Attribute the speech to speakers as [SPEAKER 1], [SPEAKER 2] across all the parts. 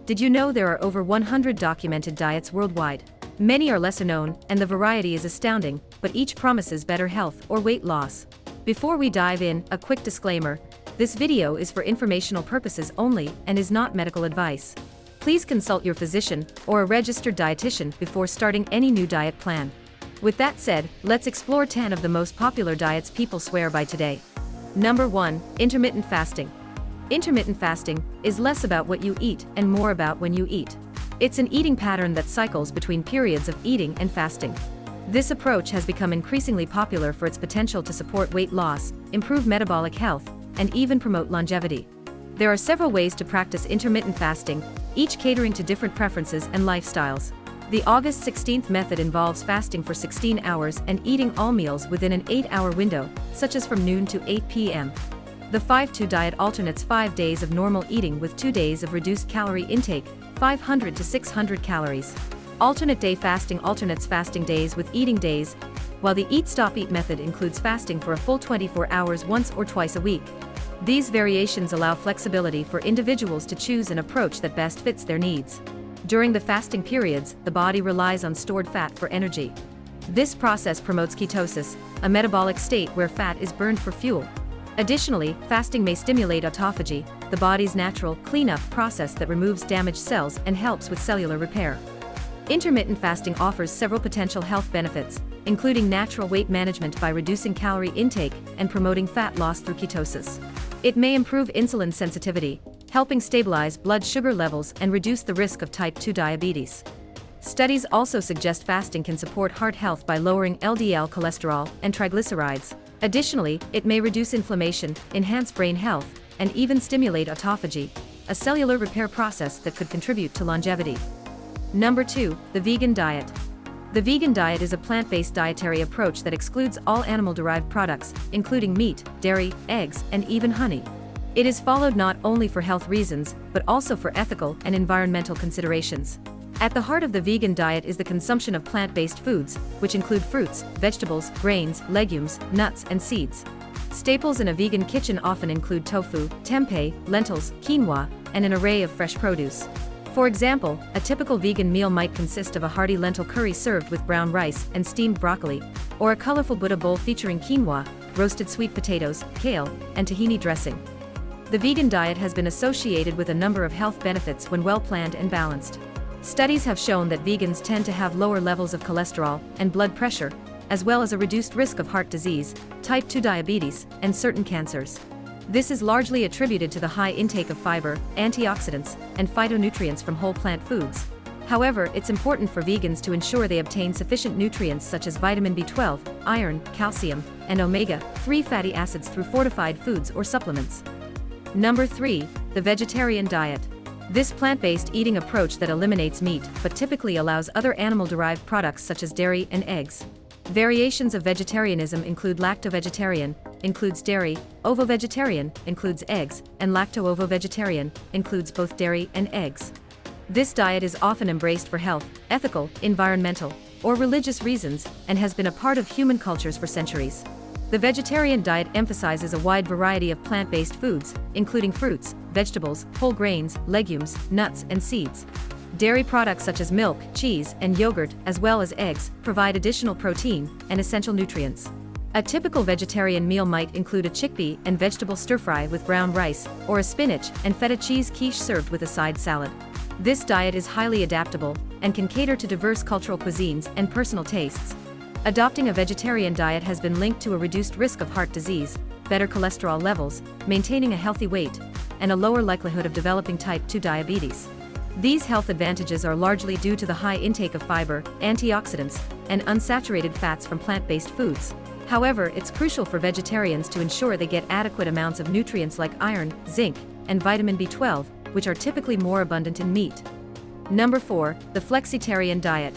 [SPEAKER 1] Did you know there are over 100 documented diets worldwide? Many are lesser known, and the variety is astounding, but each promises better health or weight loss. Before we dive in, a quick disclaimer: this video is for informational purposes only and is not medical advice. Please consult your physician or a registered dietitian before starting any new diet plan. With that said, let's explore 10 of the most popular diets people swear by today. Number 1. Intermittent fasting. Intermittent fasting is less about what you eat and more about when you eat. It's an eating pattern that cycles between periods of eating and fasting. This approach has become increasingly popular for its potential to support weight loss, improve metabolic health, and even promote longevity. There are several ways to practice intermittent fasting, each catering to different preferences and lifestyles. The August 16th method involves fasting for 16 hours and eating all meals within an 8-hour window, such as from noon to 8 p.m. The 5-2 diet alternates 5 days of normal eating with 2 days of reduced calorie intake, 500 to 600 calories. Alternate day fasting alternates fasting days with eating days, while the Eat-Stop-Eat method includes fasting for a full 24 hours once or twice a week. These variations allow flexibility for individuals to choose an approach that best fits their needs. During the fasting periods, the body relies on stored fat for energy. This process promotes ketosis, a metabolic state where fat is burned for fuel. Additionally, fasting may stimulate autophagy, the body's natural cleanup process that removes damaged cells and helps with cellular repair. Intermittent fasting offers several potential health benefits, including natural weight management by reducing calorie intake and promoting fat loss through ketosis. It may improve insulin sensitivity, helping stabilize blood sugar levels and reduce the risk of type 2 diabetes. Studies also suggest fasting can support heart health by lowering LDL cholesterol and triglycerides. Additionally, it may reduce inflammation, enhance brain health, and even stimulate autophagy, a cellular repair process that could contribute to longevity. Number 2. The vegan diet. The vegan diet is a plant-based dietary approach that excludes all animal-derived products, including meat, dairy, eggs, and even honey. It is followed not only for health reasons, but also for ethical and environmental considerations. At the heart of the vegan diet is the consumption of plant-based foods, which include fruits, vegetables, grains, legumes, nuts, and seeds. Staples in a vegan kitchen often include tofu, tempeh, lentils, quinoa, and an array of fresh produce. For example, a typical vegan meal might consist of a hearty lentil curry served with brown rice and steamed broccoli, or a colorful Buddha bowl featuring quinoa, roasted sweet potatoes, kale, and tahini dressing. The vegan diet has been associated with a number of health benefits when well planned and balanced. Studies have shown that vegans tend to have lower levels of cholesterol and blood pressure, as well as a reduced risk of heart disease, type 2 diabetes, and certain cancers. This is largely attributed to the high intake of fiber, antioxidants, and phytonutrients from whole plant foods. However, it's important for vegans to ensure they obtain sufficient nutrients such as vitamin B12, iron, calcium, and omega-3 fatty acids through fortified foods or supplements. Number 3. The vegetarian diet. This plant-based eating approach that eliminates meat but typically allows other animal-derived products such as dairy and eggs. Variations of vegetarianism include lacto-vegetarian, includes dairy, ovo-vegetarian, includes eggs, and lacto-ovo-vegetarian, includes both dairy and eggs. This diet is often embraced for health, ethical, environmental, or religious reasons, and has been a part of human cultures for centuries. The vegetarian diet emphasizes a wide variety of plant-based foods, including fruits, vegetables, whole grains, legumes, nuts, and seeds. Dairy products such as milk, cheese, and yogurt, as well as eggs, provide additional protein and essential nutrients. A typical vegetarian meal might include a chickpea and vegetable stir-fry with brown rice, or a spinach and feta cheese quiche served with a side salad. This diet is highly adaptable and can cater to diverse cultural cuisines and personal tastes. Adopting a vegetarian diet has been linked to a reduced risk of heart disease, better cholesterol levels, maintaining a healthy weight, and a lower likelihood of developing type 2 diabetes. These health advantages are largely due to the high intake of fiber, antioxidants, and unsaturated fats from plant-based foods. However, it's crucial for vegetarians to ensure they get adequate amounts of nutrients like iron, zinc, and vitamin B12, which are typically more abundant in meat. Number 4. The flexitarian diet.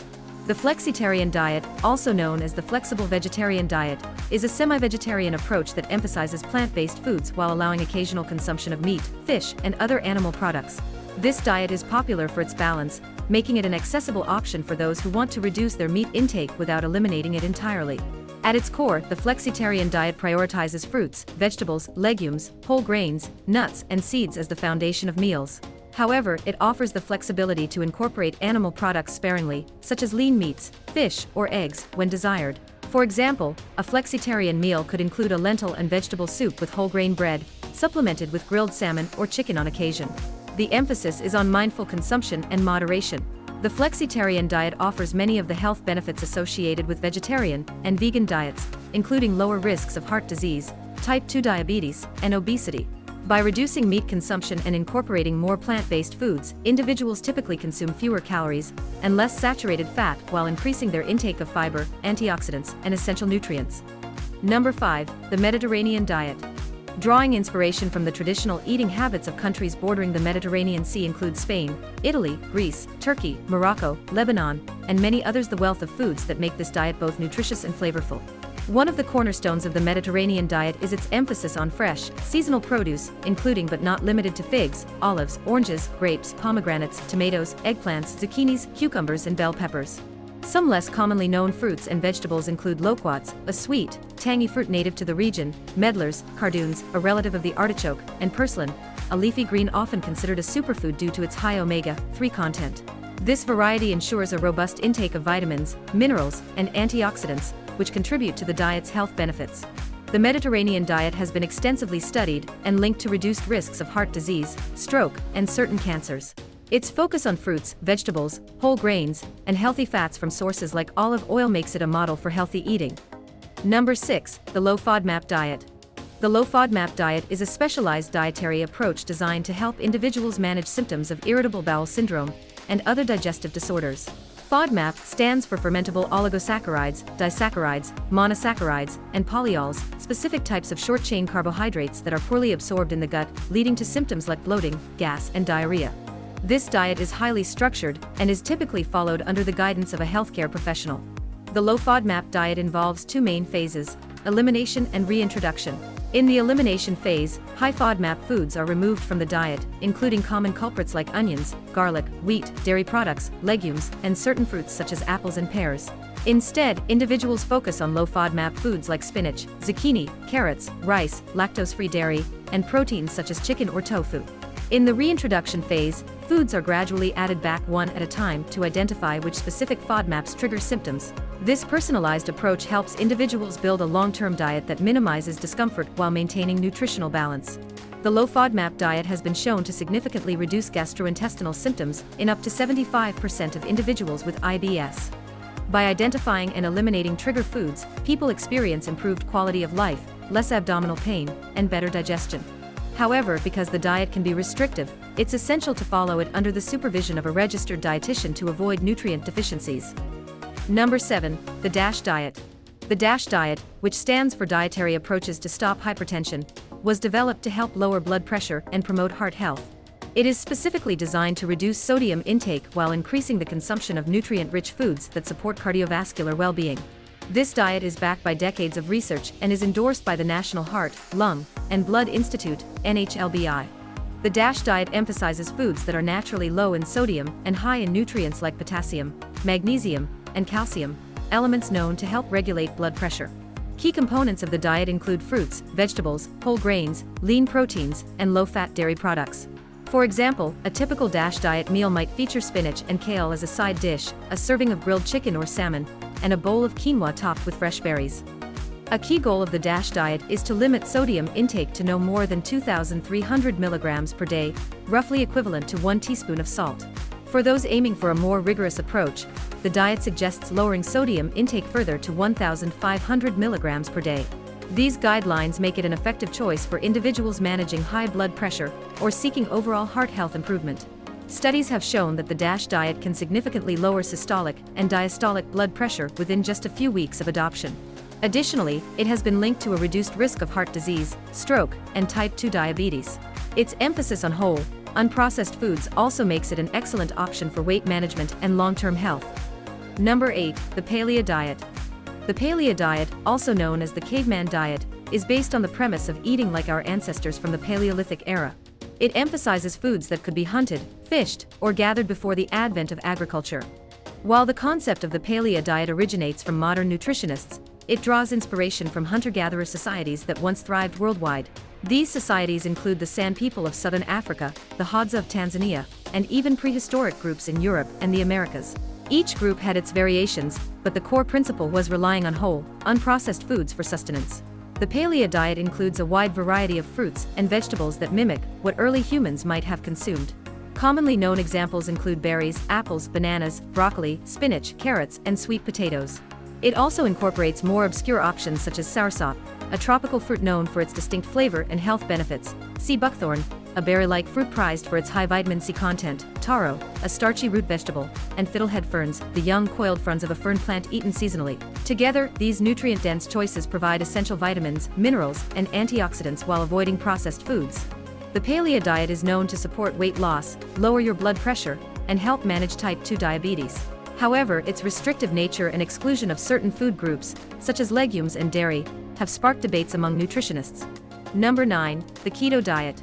[SPEAKER 1] The flexitarian diet, also known as the flexible vegetarian diet, is a semi-vegetarian approach that emphasizes plant-based foods while allowing occasional consumption of meat, fish, and other animal products. This diet is popular for its balance, making it an accessible option for those who want to reduce their meat intake without eliminating it entirely. At its core, the flexitarian diet prioritizes fruits, vegetables, legumes, whole grains, nuts, and seeds as the foundation of meals. However, it offers the flexibility to incorporate animal products sparingly, such as lean meats, fish, or eggs, when desired. For example, a flexitarian meal could include a lentil and vegetable soup with whole grain bread, supplemented with grilled salmon or chicken on occasion. The emphasis is on mindful consumption and moderation. The flexitarian diet offers many of the health benefits associated with vegetarian and vegan diets, including lower risks of heart disease, type 2 diabetes, and obesity. By reducing meat consumption and incorporating more plant-based foods, individuals typically consume fewer calories and less saturated fat while increasing their intake of fiber, antioxidants, and essential nutrients. Number 5. The Mediterranean diet. Drawing inspiration from the traditional eating habits of countries bordering the Mediterranean Sea include Spain, Italy, Greece, Turkey, Morocco, Lebanon, and many others. The wealth of foods that make this diet both nutritious and flavorful. One of the cornerstones of the Mediterranean diet is its emphasis on fresh, seasonal produce, including but not limited to figs, olives, oranges, grapes, pomegranates, tomatoes, eggplants, zucchinis, cucumbers, and bell peppers. Some less commonly known fruits and vegetables include loquats, a sweet, tangy fruit native to the region, medlars, cardoons, a relative of the artichoke, and purslane, a leafy green often considered a superfood due to its high omega-3 content. This variety ensures a robust intake of vitamins, minerals, and antioxidants, which contribute to the diet's health benefits. The Mediterranean diet has been extensively studied and linked to reduced risks of heart disease, stroke, and certain cancers. Its focus on fruits, vegetables, whole grains, and healthy fats from sources like olive oil makes it a model for healthy eating. Number 6. The Low FODMAP diet. The low FODMAP diet is a specialized dietary approach designed to help individuals manage symptoms of irritable bowel syndrome and other digestive disorders. FODMAP stands for fermentable oligosaccharides, disaccharides, monosaccharides, and polyols, specific types of short-chain carbohydrates that are poorly absorbed in the gut, leading to symptoms like bloating, gas, and diarrhea. This diet is highly structured and is typically followed under the guidance of a healthcare professional. The low FODMAP diet involves two main phases: elimination and reintroduction. In the elimination phase, high FODMAP foods are removed from the diet, including common culprits like onions, garlic, wheat, dairy products, legumes, and certain fruits such as apples and pears. Instead, individuals focus on low FODMAP foods like spinach, zucchini, carrots, rice, lactose-free dairy, and proteins such as chicken or tofu. In the reintroduction phase, foods are gradually added back one at a time to identify which specific FODMAPs trigger symptoms. This personalized approach helps individuals build a long-term diet that minimizes discomfort while maintaining nutritional balance. The low FODMAP diet has been shown to significantly reduce gastrointestinal symptoms in up to 75% of individuals with IBS. By identifying and eliminating trigger foods, people experience improved quality of life, less abdominal pain, and better digestion. However, because the diet can be restrictive, it's essential to follow it under the supervision of a registered dietitian to avoid nutrient deficiencies. Number 7. The DASH diet. The DASH diet, which stands for Dietary Approaches to Stop Hypertension, was developed to help lower blood pressure and promote heart health. It is specifically designed to reduce sodium intake while increasing the consumption of nutrient-rich foods that support cardiovascular well-being. This diet is backed by decades of research and is endorsed by the National Heart, Lung, and Blood Institute, NHLBI. The DASH diet emphasizes foods that are naturally low in sodium and high in nutrients like potassium, magnesium, and calcium, elements known to help regulate blood pressure. Key components of the diet include fruits, vegetables, whole grains, lean proteins, and low-fat dairy products. For example, a typical DASH diet meal might feature spinach and kale as a side dish, a serving of grilled chicken or salmon, and a bowl of quinoa topped with fresh berries. A key goal of the DASH diet is to limit sodium intake to no more than 2,300 milligrams per day, roughly equivalent to 1 teaspoon of salt. For those aiming for a more rigorous approach, the diet suggests lowering sodium intake further to 1,500 milligrams per day. These guidelines make it an effective choice for individuals managing high blood pressure or seeking overall heart health improvement. Studies have shown that the DASH diet can significantly lower systolic and diastolic blood pressure within just a few weeks of adoption. Additionally, it has been linked to a reduced risk of heart disease, stroke, and type 2 diabetes. Its emphasis on whole, unprocessed foods also makes it an excellent option for weight management and long-term health. Number 8. The Paleo diet. The Paleo diet, also known as the caveman diet, is based on the premise of eating like our ancestors from the Paleolithic era. It emphasizes foods that could be hunted, fished, or gathered before the advent of agriculture. While the concept of the Paleo diet originates from modern nutritionists, it draws inspiration from hunter-gatherer societies that once thrived worldwide. These societies include the San people of southern Africa, the Hadza of Tanzania, and even prehistoric groups in Europe and the Americas. Each group had its variations, but the core principle was relying on whole, unprocessed foods for sustenance. The Paleo diet includes a wide variety of fruits and vegetables that mimic what early humans might have consumed. Commonly known examples include berries, apples, bananas, broccoli, spinach, carrots, and sweet potatoes. It also incorporates more obscure options such as soursop, a tropical fruit known for its distinct flavor and health benefits, sea buckthorn, a berry-like fruit prized for its high vitamin C content, taro, a starchy root vegetable, and fiddlehead ferns, the young coiled fronds of a fern plant eaten seasonally. Together, these nutrient-dense choices provide essential vitamins, minerals, and antioxidants while avoiding processed foods. The Paleo diet is known to support weight loss, lower your blood pressure, and help manage type 2 diabetes. However, its restrictive nature and exclusion of certain food groups, such as legumes and dairy, have sparked debates among nutritionists. Number 9. The Keto diet.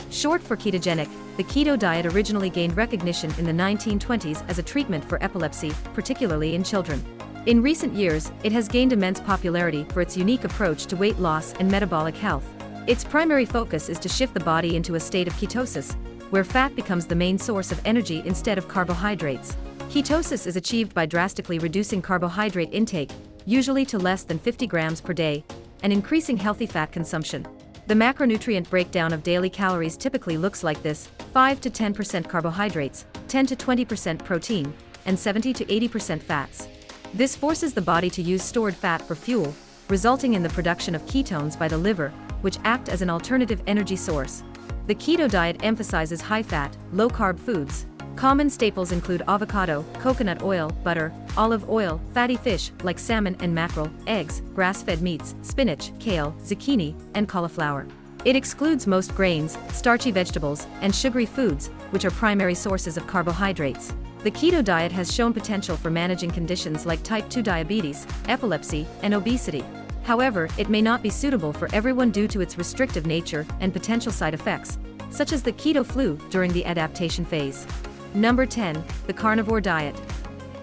[SPEAKER 1] Short for ketogenic, the keto diet originally gained recognition in the 1920s as a treatment for epilepsy, particularly in children. In recent years, it has gained immense popularity for its unique approach to weight loss and metabolic health. Its primary focus is to shift the body into a state of ketosis, where fat becomes the main source of energy instead of carbohydrates. Ketosis is achieved by drastically reducing carbohydrate intake, usually to less than 50 grams per day, and increasing healthy fat consumption. The macronutrient breakdown of daily calories typically looks like this: 5 to 10% carbohydrates, 10 to 20% protein, and 70 to 80% fats. This forces the body to use stored fat for fuel, resulting in the production of ketones by the liver, which act as an alternative energy source. The keto diet emphasizes high-fat, low-carb foods. Common staples include avocado, coconut oil, butter, olive oil, fatty fish like salmon and mackerel, eggs, grass-fed meats, spinach, kale, zucchini, and cauliflower. It excludes most grains, starchy vegetables, and sugary foods, which are primary sources of carbohydrates. The keto diet has shown potential for managing conditions like type 2 diabetes, epilepsy, and obesity. However, it may not be suitable for everyone due to its restrictive nature and potential side effects, such as the keto flu during the adaptation phase. Number 10. The carnivore diet.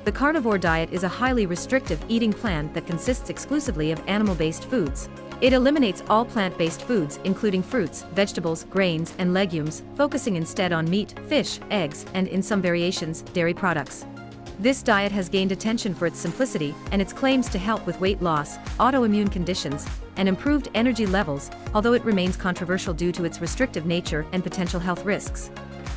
[SPEAKER 1] The carnivore diet is a highly restrictive eating plan that consists exclusively of animal-based foods. It eliminates all plant-based foods, including fruits, vegetables, grains, and legumes, focusing instead on meat, fish, eggs, and in some variations, dairy products. This diet has gained attention for its simplicity and its claims to help with weight loss, autoimmune conditions, and improved energy levels, although it remains controversial due to its restrictive nature and potential health risks.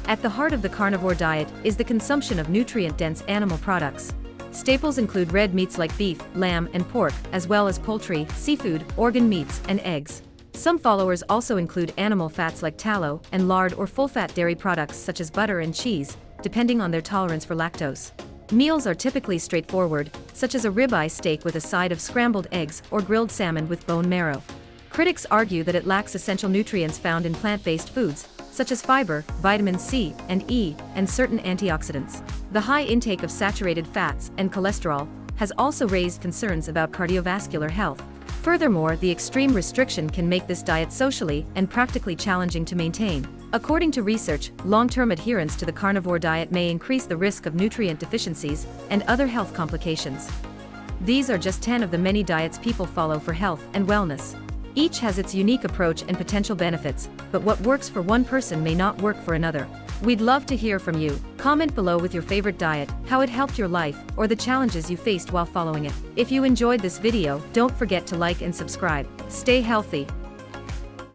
[SPEAKER 1] At the heart of the carnivore diet is the consumption of nutrient-dense animal products. Staples include red meats like beef, lamb, and pork, as well as poultry, seafood, organ meats, and eggs. Some followers also include animal fats like tallow, and lard or full-fat dairy products such as butter and cheese, depending on their tolerance for lactose. Meals are typically straightforward, such as a ribeye steak with a side of scrambled eggs or grilled salmon with bone marrow. Critics argue that it lacks essential nutrients found in plant-based foods, such as fiber, vitamin C and E, and certain antioxidants. The high intake of saturated fats and cholesterol has also raised concerns about cardiovascular health. Furthermore, the extreme restriction can make this diet socially and practically challenging to maintain. According to research, long-term adherence to the carnivore diet may increase the risk of nutrient deficiencies and other health complications. These are just 10 of the many diets people follow for health and wellness. Each has its unique approach and potential benefits, but what works for one person may not work for another. We'd love to hear from you. Comment below with your favorite diet, how it helped your life, or the challenges you faced while following it. If you enjoyed this video, don't forget to like and subscribe. Stay healthy.